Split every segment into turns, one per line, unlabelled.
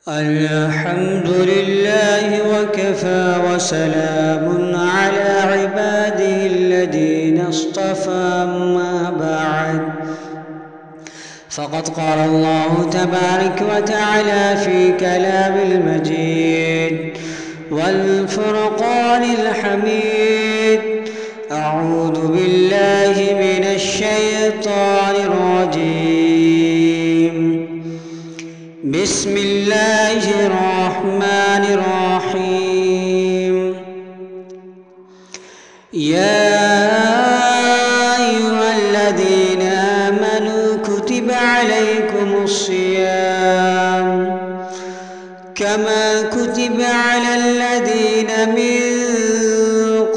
الحمد لله وكفى وسلام على عباده الذين اصطفى. ما بعد، فقد قال الله تبارك وتعالى في كلام المجيد والفرقان الحميد: أعوذ بالله من الشيطان الرجيم. بسم الله الرحمن الرحيم. يا أيها الذين آمنوا كتب عليكم الصيام كما كتب على الذين من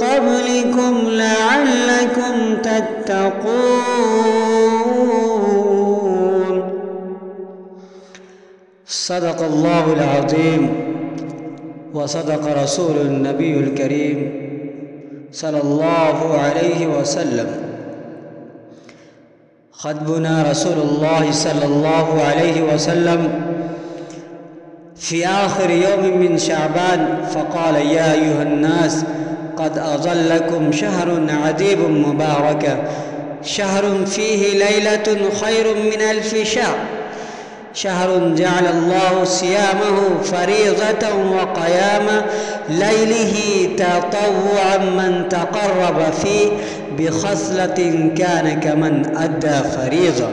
قبلكم لعلكم تتقون. صدق الله العظيم وصدق رسول النبي الكريم صلى الله عليه وسلم. خطبنا رسول الله صلى الله عليه وسلم في آخر يوم من شعبان فقال: يا أيها الناس قد أظلكم شهر عذيب مبارك، شهر فيه ليلة خير من 1000 شهر، شهر جعل الله صيامه فريضة وقيام ليله تطوعا من تقرب فيه بخصلة كان كمن أدى فريضة.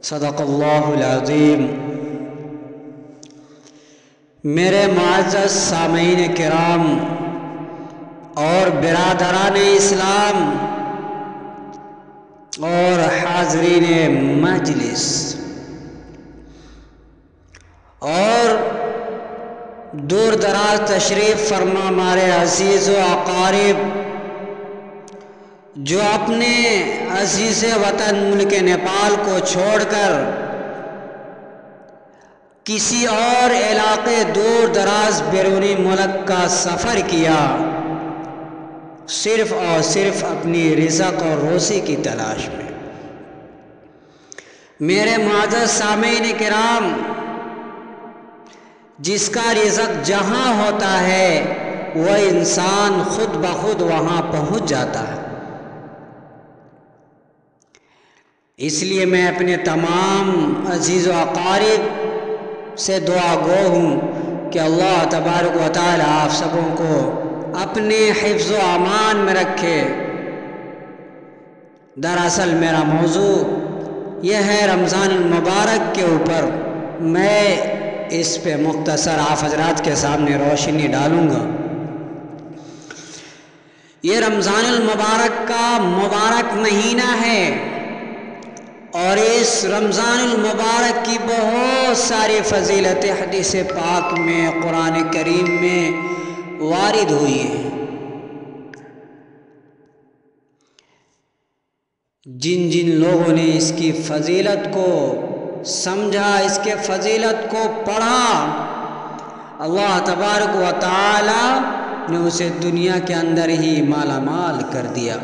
صدق الله العظيم. میرے معزز سامعین کرام اور برادران اسلام اور حاضرین مجلس اور دور دراز تشریف فرما ہمارے عزیز و اقارب جو اپنے عزیز وطن ملک نیپال کو چھوڑ کر کسی اور علاقے دور دراز بیرونی ملک کا سفر کیا، صرف اور صرف اپنی رزق اور روزی کی تلاش میں. میرے معزز سامعین کرام، جس کا رزق جہاں ہوتا ہے وہ انسان خود بخود وہاں پہنچ جاتا ہے. اس لیے میں اپنے تمام عزیز و اقارب سے دعا گو ہوں کہ اللہ تبارک و تعالی آپ سبوں کو اپنے حفظ و امان میں رکھے. دراصل میرا موضوع یہ ہے رمضان المبارک کے اوپر. میں اس پہ مختصر آپ حضرات کے سامنے روشنی ڈالوں گا. یہ رمضان المبارک کا مبارک مہینہ ہے اور اس رمضان المبارک کی بہت ساری فضیلتیں حدیث پاک میں، قرآن کریم میں وارد ہوئی ہیں. جن جن لوگوں نے اس کی فضیلت کو سمجھا، اس کے فضیلت کو پڑھا، اللہ تبارک و تعالی نے اسے دنیا کے اندر ہی مالا مال کر دیا.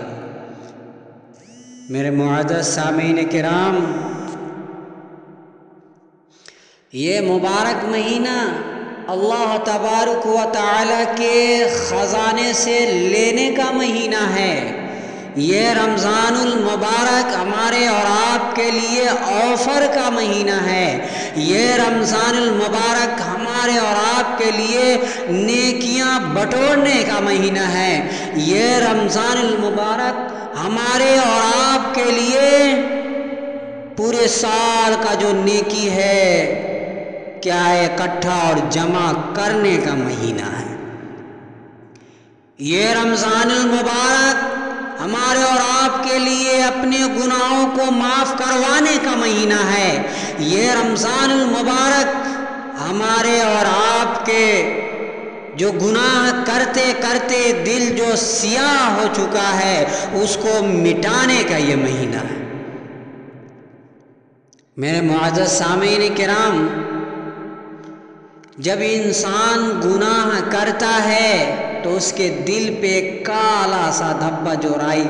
میرے معزز سامعین کرام، یہ مبارک مہینہ اللہ تبارک و تعالی کے خزانے سے لینے کا مہینہ ہے. یہ رمضان المبارک ہمارے اور آپ کے لیے آفر کا مہینہ ہے. یہ رمضان المبارک ہمارے اور آپ کے لیے نیکیاں بٹورنے کا مہینہ ہے. یہ رمضان المبارک ہمارے اور آپ کے لیے پورے سال کا جو نیکی ہے کیا اکٹھا اور جمع کرنے کا مہینہ ہے. یہ رمضان المبارک ہمارے اور آپ کے لیے اپنے گناہوں کو معاف کروانے کا مہینہ ہے. یہ رمضان المبارک ہمارے اور آپ کے جو گناہ کرتے کرتے دل جو سیاہ ہو چکا ہے اس کو مٹانے کا یہ مہینہ ہے. میرے معزز سامعین کرام، جب انسان گناہ کرتا ہے تو اس کے دل پہ کالا سا دھبا جو رائی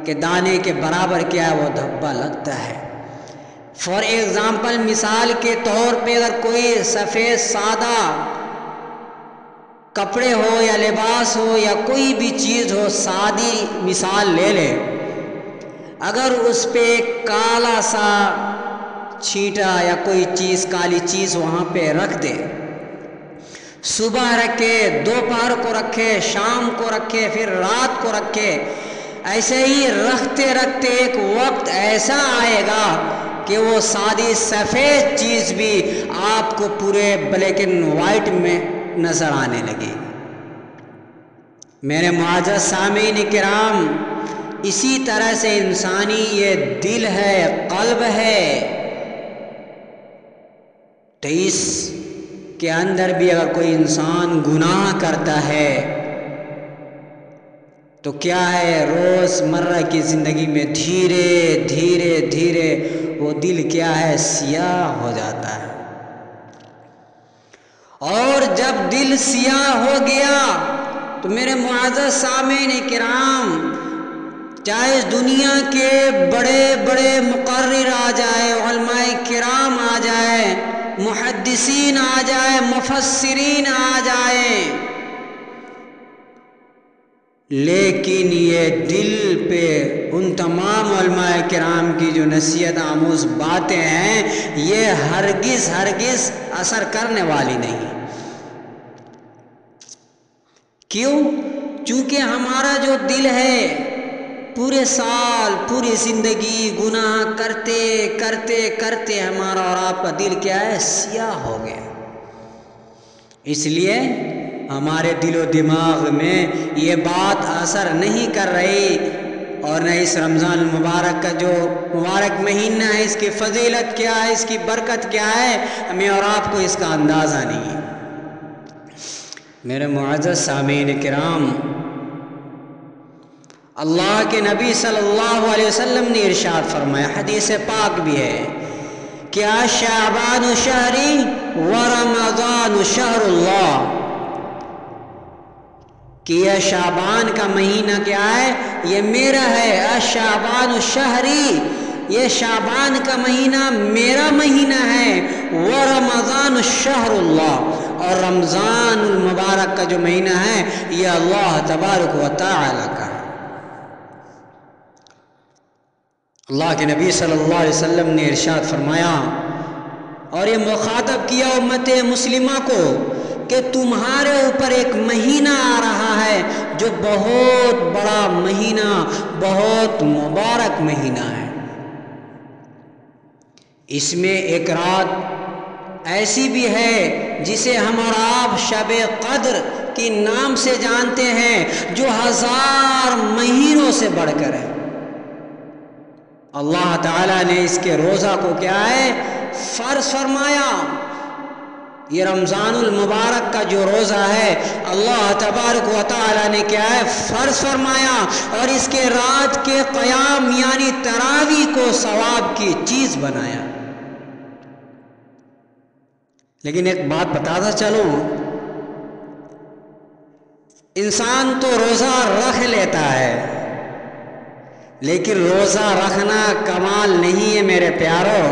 کے دانے کے برابر کیا ہے وہ دھبا لگتا ہے. فار ایگزامپل مثال کے طور پہ اگر کوئی سفید سادہ کپڑے ہو یا لباس ہو یا کوئی بھی چیز ہو، سادی مثال لے لے، اگر اس پہ کالا سا چھینٹا یا کوئی چیز کالی چیز وہاں پہ رکھ دے، صبح رکھے، دوپہر کو رکھے، شام کو رکھے، پھر رات کو رکھے، ایسے ہی رکھتے رکھتے ایک وقت ایسا آئے گا کہ وہ سادی سفید چیز بھی آپ کو پورے بلیک اینڈ وائٹ میں نظر آنے لگے۔ میرے معزز سامعین کرام، اسی طرح سے انسانی یہ دل ہے، قلب ہے، تو اس کے اندر بھی اگر کوئی انسان گناہ کرتا ہے تو کیا ہے، روز مرہ کی زندگی میں دھیرے دھیرے دھیرے وہ دل کیا ہے، سیاہ ہو جاتا ہے۔ اور جب دل سیاہ ہو گیا تو میرے معزز سامعین کرام، چاہے دنیا کے بڑے بڑے مقرر آ جائے، علماء کرام آ جائے، محدثین آ جائے، مفسرین آ جائیں، لیکن یہ دل پہ ان تمام علماء کرام کی جو نصیحت آموز باتیں ہیں، یہ ہرگز ہرگز اثر کرنے والی نہیں۔ کیوں؟ چونکہ ہمارا جو دل ہے، پورے سال پوری زندگی گناہ کرتے کرتے کرتے ہمارا اور آپ کا دل کیا ہے، سیاہ ہو گیا۔ اس لیے ہمارے دل و دماغ میں یہ بات اثر نہیں کر رہی، اور نہ اس رمضان المبارک کا جو مبارک مہینہ ہے، اس کی فضیلت کیا ہے، اس کی برکت کیا ہے، ہمیں اور آپ کو اس کا اندازہ نہیں ہے۔ میرے معزز سامعین کرام، اللہ کے نبی صلی اللہ علیہ وسلم نے ارشاد فرمایا، حدیث پاک بھی ہے کہ شعبان شہری و رمضان شہر اللہ، کہ یہ شعبان کا مہینہ کیا ہے، یہ میرا ہے۔ شعبان شہری، یہ شعبان کا مہینہ میرا مہینہ ہے۔ وہ رمضان شہر اللہ، اور رمضان المبارک کا جو مہینہ ہے یہ اللہ تبارک و تعالی کا ہے۔ اللہ کے نبی صلی اللہ علیہ وسلم نے ارشاد فرمایا، اور یہ مخاطب کیا امت مسلمہ کو، کہ تمہارے اوپر ایک مہینہ آ رہا ہے جو بہت بڑا مہینہ، بہت مبارک مہینہ ہے۔ اس میں ایک رات ایسی بھی ہے جسے ہم اور آپ شب قدر کے نام سے جانتے ہیں، جو 1000 مہینوں سے بڑھ کر ہے۔ اللہ تعالیٰ نے اس کے روزہ کو کیا ہے، فرض فرمایا۔ یہ رمضان المبارک کا جو روزہ ہے، اللہ تبارک و تعالیٰ نے کیا ہے، فرض فرمایا، اور اس کے رات کے قیام یعنی تراویح کو ثواب کی چیز بنایا۔ لیکن ایک بات بتاتا چلوں، انسان تو روزہ رکھ لیتا ہے، لیکن روزہ رکھنا کمال نہیں ہے میرے پیاروں۔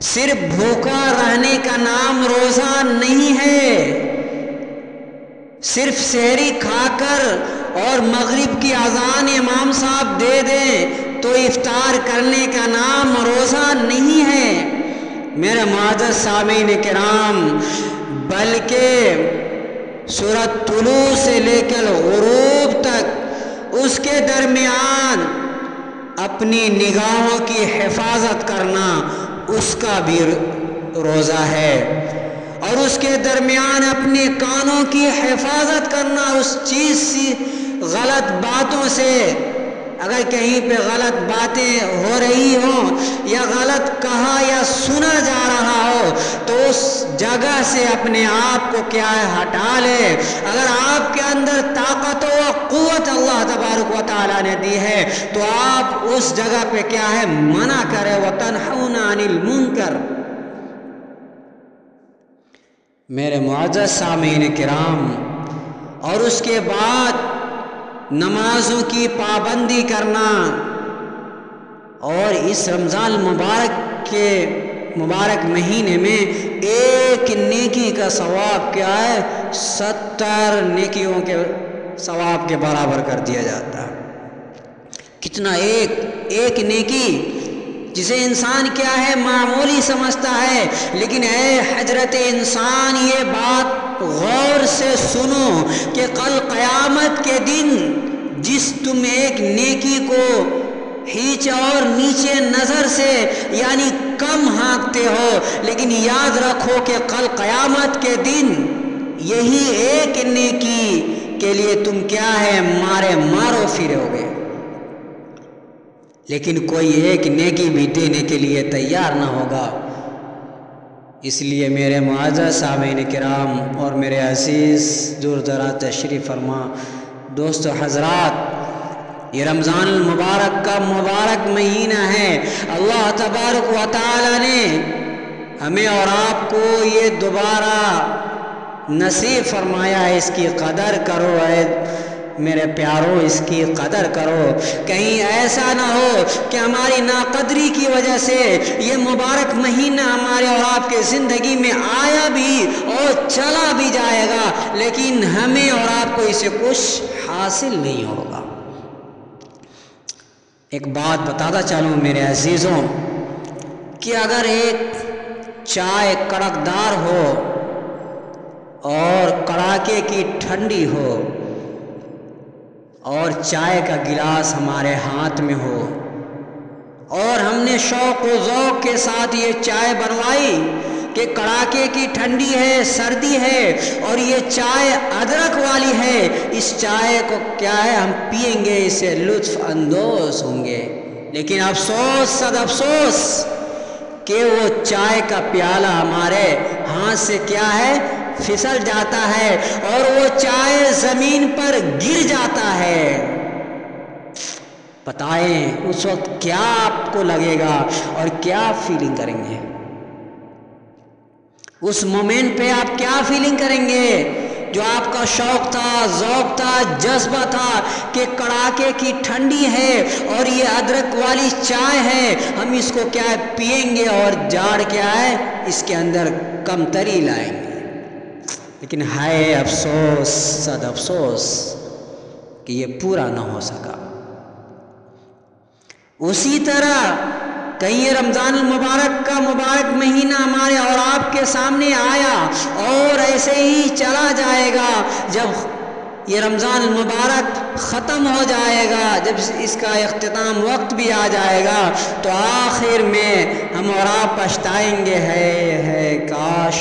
صرف بھوکا رہنے کا نام روزہ نہیں ہے۔ صرف سحری کھا کر اور مغرب کی اذان امام صاحب دے دیں تو افطار کرنے کا نام روزہ نہیں ہے میرے معزز سامعین کرام، بلکہ سورۃ طلوع سے لے کر غروب تک اس کے درمیان اپنی نگاہوں کی حفاظت کرنا اس کا بھی روزہ ہے، اور اس کے درمیان اپنے کانوں کی حفاظت کرنا اس چیز سے، غلط باتوں سے۔ اگر کہیں پہ غلط باتیں ہو رہی ہوں یا غلط کہا یا سنا جا رہا ہو تو اس جگہ سے اپنے آپ کو کیا ہے، ہٹا لے۔ اگر آپ کے اندر طاقت و قوت اللہ تبارک و تعالیٰ نے دی ہے تو آپ اس جگہ پہ کیا ہے، منع کرے۔ وَتَنْحَوْنَ عَنِ الْمُنْكَرِ۔ میرے معزز سامعین کرام، اور اس کے بعد نمازوں کی پابندی کرنا، اور اس رمضان المبارک کے مبارک مہینے میں ایک نیکی کا ثواب کیا ہے 70 نیکیوں کے ثواب کے برابر کر دیا جاتا ہے. کتنا ایک نیکی جسے انسان کیا ہے معمولی سمجھتا ہے، لیکن اے حضرت انسان یہ بات غور سے سنو کہ کل قیامت کے دن جس تم ایک نیکی کو ہیچ اور نیچے نظر سے یعنی کم ہانکتے ہو، لیکن یاد رکھو کہ کل قیامت کے دن یہی ایک نیکی کے لیے تم کیا ہے مارو پھرو گے، لیکن کوئی ایک نیکی بھی دینے کے لیے تیار نہ ہوگا. اس لیے میرے معزز سامعین کرام اور میرے عزیز دور دراز تشریف فرما دوست و حضرات، یہ رمضان المبارک کا مبارک مہینہ ہے. اللہ تبارک و تعالی نے ہمیں اور آپ کو یہ دوبارہ نصیب فرمایا ہے. اس کی قدر کرو اے میرے پیارو، اس کی قدر کرو. کہیں ایسا نہ ہو کہ ہماری ناقدری کی وجہ سے یہ مبارک مہینہ ہمارے اور آپ کے زندگی میں آیا بھی اور چلا بھی جائے گا، لیکن ہمیں اور آپ کو اسے کچھ حاصل نہیں ہوگا. ایک بات بتاتا چلوں میرے عزیزوں کہ اگر ایک چائے کڑکدار ہو اور کڑاکے کی ٹھنڈی ہو اور چائے کا گلاس ہمارے ہاتھ میں ہو اور ہم نے شوق و ذوق کے ساتھ یہ چائے بنوائی کہ کڑاکے کی ٹھنڈی ہے، سردی ہے اور یہ چائے ادرک والی ہے، اس چائے کو کیا ہے ہم پئیں گے، اسے لطف اندوز ہوں گے. لیکن افسوس صد افسوس کہ وہ چائے کا پیالہ ہمارے ہاتھ سے کیا ہے پھسل جاتا ہے اور وہ چائے زمین پر گر جاتا ہے. بتائیں اس وقت کیا آپ کو لگے گا اور کیا فیلنگ کریں گے؟ اس مومنٹ پہ آپ کیا فیلنگ کریں گے؟ جو آپ کا شوق تھا، ذوق تھا، جذبہ تھا کہ کڑاکے کی ٹھنڈی ہے اور یہ ادرک والی چائے ہے، ہم اس کو کیا ہے پئیں گے اور جاڑ کیا ہے اس کے اندر کم تری لائیں گے. لیکن ہائے افسوس صد افسوس کہ یہ پورا نہ ہو سکا. اسی طرح کہیں یہ رمضان المبارک کا مبارک مہینہ ہمارے اور آپ کے سامنے آیا اور ایسے ہی چلا جائے گا. جب یہ رمضان المبارک ختم ہو جائے گا، جب اس کا اختتام وقت بھی آ جائے گا، تو آخر میں ہم اور آپ پچھتائیں گے ہے کاش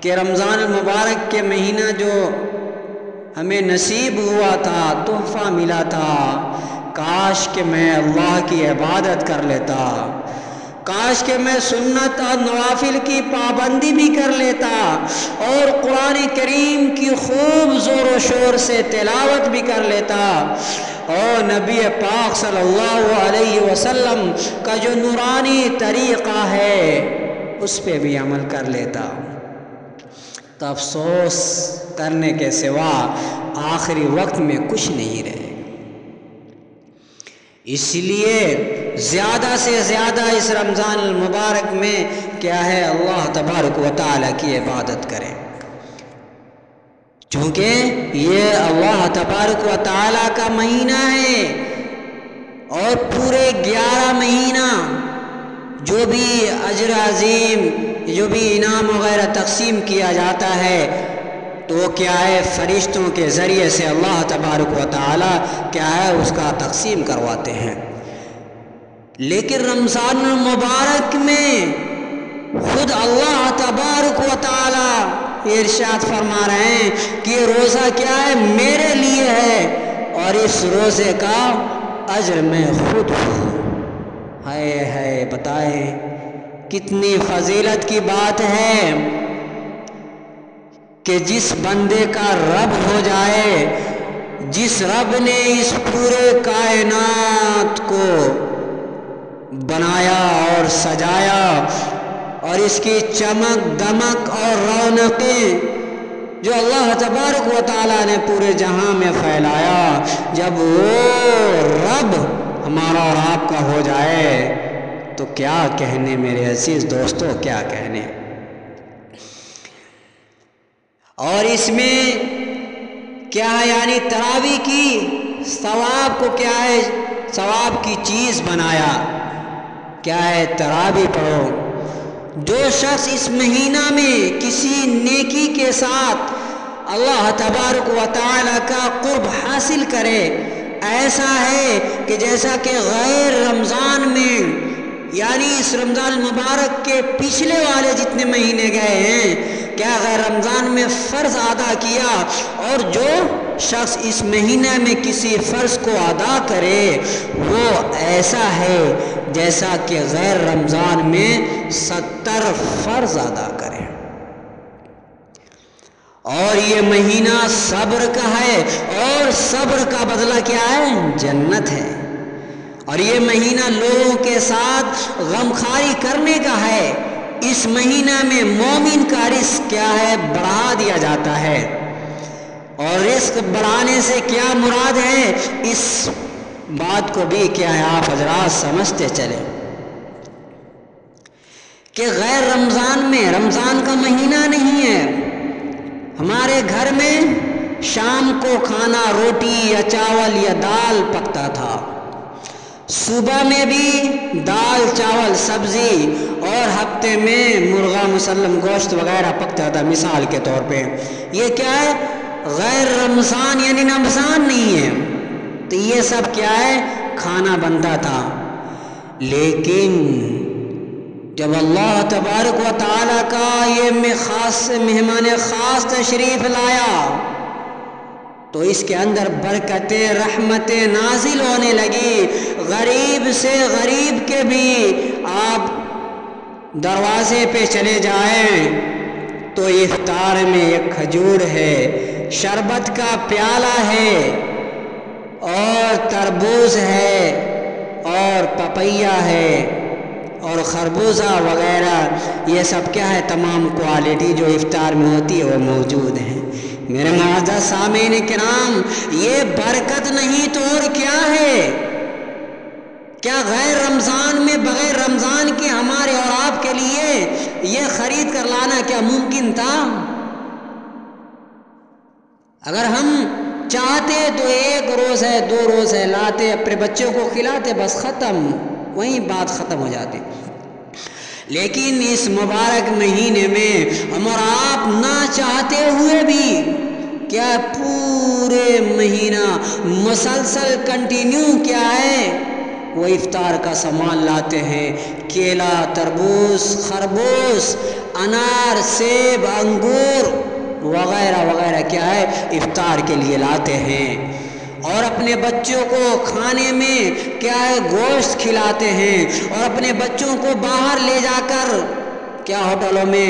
کہ رمضان المبارک کے مہینہ جو ہمیں نصیب ہوا تھا، تحفہ ملا تھا، کاش کہ میں اللہ کی عبادت کر لیتا، کاش کہ میں سنت اور نوافل کی پابندی بھی کر لیتا اور قرآن کریم کی خوب زور و شور سے تلاوت بھی کر لیتا اور نبی پاک صلی اللہ علیہ وسلم کا جو نورانی طریقہ ہے اس پہ بھی عمل کر لیتا. تو افسوس کرنے کے سوا آخری وقت میں کچھ نہیں رہے. اس لیے زیادہ سے زیادہ اس رمضان المبارک میں کیا ہے اللہ تبارک و تعالیٰ کی عبادت کریں، چونکہ یہ اللہ تبارک و تعالیٰ کا مہینہ ہے اور پورے 11 مہینہ جو بھی اجر عظیم، جو بھی انعام وغیرہ تقسیم کیا جاتا ہے تو وہ کیا ہے فرشتوں کے ذریعے سے اللہ تبارک و تعالی کیا ہے اس کا تقسیم کرواتے ہیں. لیکن رمضان المبارک میں خود اللہ تبارک و تعالی ارشاد فرما رہے ہیں کہ یہ روزہ کیا ہے میرے لیے ہے اور اس روزے کا اجر میں خود ہوں. ہے بتائیں کتنی فضیلت کی بات ہے کہ جس بندے کا رب ہو جائے، جس رب نے اس پورے کائنات کو بنایا اور سجایا اور اس کی چمک دمک اور رونقیں جو اللہ تبارک و تعالیٰ نے پورے جہاں میں پھیلایا، جب وہ رب ہمارا اور آپ کا ہو جائے تو کیا کہنے میرے عزیز دوستو، کیا کہنے۔ اور اس میں کیا ہے، یعنی تراویح کی ثواب کو کیا ہے، ثواب کی چیز بنایا، کیا ہے، تراویح پڑھو۔ جو شخص اس مہینہ میں کسی نیکی کے ساتھ اللہ تبارک و تعالی کا قرب حاصل کرے، ایسا ہے کہ جیسا کہ غیر رمضان میں، یعنی اس رمضان المبارک کے پچھلے والے جتنے مہینے گئے ہیں، کیا غیر رمضان میں فرض ادا کیا، اور جو شخص اس مہینے میں کسی فرض کو ادا کرے وہ ایسا ہے جیسا کہ غیر رمضان میں 70 فرض ادا کرے۔ اور یہ مہینہ صبر کا ہے، اور صبر کا بدلہ کیا ہے، جنت ہے۔ اور یہ مہینہ لوگوں کے ساتھ غمخواری کرنے کا ہے۔ اس مہینہ میں مومن کا رزق کیا ہے، بڑھا دیا جاتا ہے۔ اور رزق بڑھانے سے کیا مراد ہے، اس بات کو بھی کیا ہے آپ حضرات سمجھتے چلیں کہ غیر رمضان میں، رمضان کا مہینہ نہیں ہے، ہمارے گھر میں شام کو کھانا روٹی یا چاول یا دال پکتا تھا، صبح میں بھی دال چاول سبزی، اور ہفتے میں مرغا مسلم گوشت وغیرہ پکتا تھا مثال کے طور پہ۔ یہ کیا ہے، غیر رمضان یعنی رمضان نہیں ہے، تو یہ سب کیا ہے، کھانا بنتا تھا۔ لیکن جب اللہ تبارک و تعالیٰ کا یہ مہمان خاص تشریف لایا تو اس کے اندر برکتیں، رحمتیں نازل ہونے لگی۔ غریب سے غریب کے بھی آپ دروازے پہ چلے جائیں تو افطار میں ایک کھجور ہے، شربت کا پیالہ ہے، اور تربوز ہے، اور پپیا ہے، اور خربوزہ وغیرہ، یہ سب کیا ہے، تمام کوالٹی جو افطار میں ہوتی ہے وہ موجود ہیں۔ میرے معزز سامعین کرام، یہ برکت نہیں تو اور کیا ہے؟ کیا غیر رمضان میں بغیر رمضان کے ہمارے اور آپ کے لیے یہ خرید کر لانا کیا ممکن تھا؟ اگر ہم چاہتے تو 1 روز ہے 2 روز ہے لاتے، اپنے بچوں کو کھلاتے، بس ختم، وہیں بات ختم ہو جاتی۔ لیکن اس مبارک مہینے میں ہم اور آپ نہ چاہتے ہوئے بھی کیا پورے مہینہ مسلسل کنٹینیو کیا ہے، وہ افطار کا سامان لاتے ہیں، کیلا، تربوز، خربوز، انار، سیب، انگور وغیرہ وغیرہ کیا ہے، افطار کے لیے لاتے ہیں۔ اور اپنے بچوں کو کھانے میں کیا ہے، گوشت کھلاتے ہیں، اور اپنے بچوں کو باہر لے جا کر کیا ہوٹلوں میں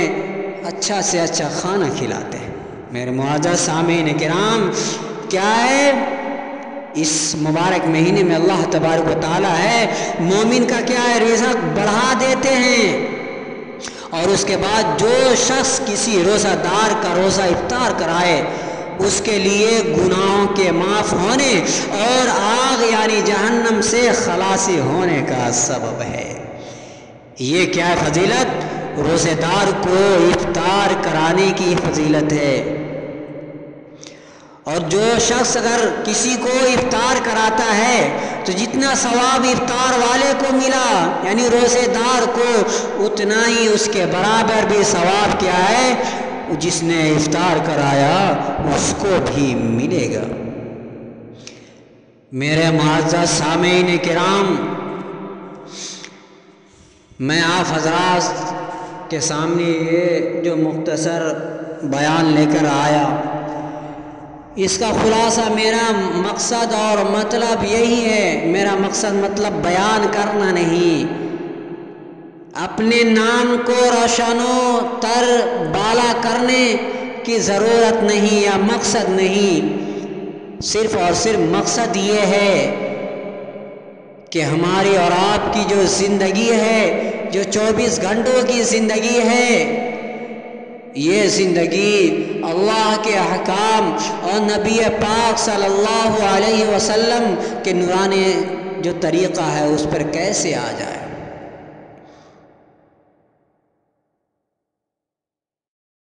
اچھا سے اچھا کھانا کھلاتے ہیں۔ میرے معزز سامعین کرام، کیا ہے، اس مبارک مہینے میں اللہ تبارک و تعالی ہے مومن کا کیا ہے، رزق بڑھا دیتے ہیں۔ اور اس کے بعد جو شخص کسی روزہ دار کا روزہ افطار کرائے اس کے لیے گناہوں کے معاف ہونے اور آگ یعنی جہنم سے خلاصی ہونے کا سبب ہے۔ یہ کیا ہے فضیلت، روزے دار کو افطار کرانے کی فضیلت ہے۔ اور جو شخص اگر کسی کو افطار کراتا ہے تو جتنا ثواب افطار والے کو ملا یعنی روزے دار کو، اتنا ہی اس کے برابر بھی ثواب کیا ہے، جس نے افطار کرایا اس کو بھی ملے گا۔ میرے معزز سامعین کرام، میں آپ حضرات کے سامنے یہ جو مختصر بیان لے کر آیا، اس کا خلاصہ میرا مقصد اور مطلب یہی ہے۔ میرا مقصد مطلب بیان کرنا نہیں، اپنے نام کو روشن و تر بالا کرنے کی ضرورت نہیں یا مقصد نہیں، صرف اور صرف مقصد یہ ہے کہ ہماری اور آپ کی جو زندگی ہے، جو 24 گھنٹوں کی زندگی ہے، یہ زندگی اللہ کے احکام اور نبی پاک صلی اللہ علیہ وسلم کے نورانی جو طریقہ ہے اس پر کیسے آ جائے۔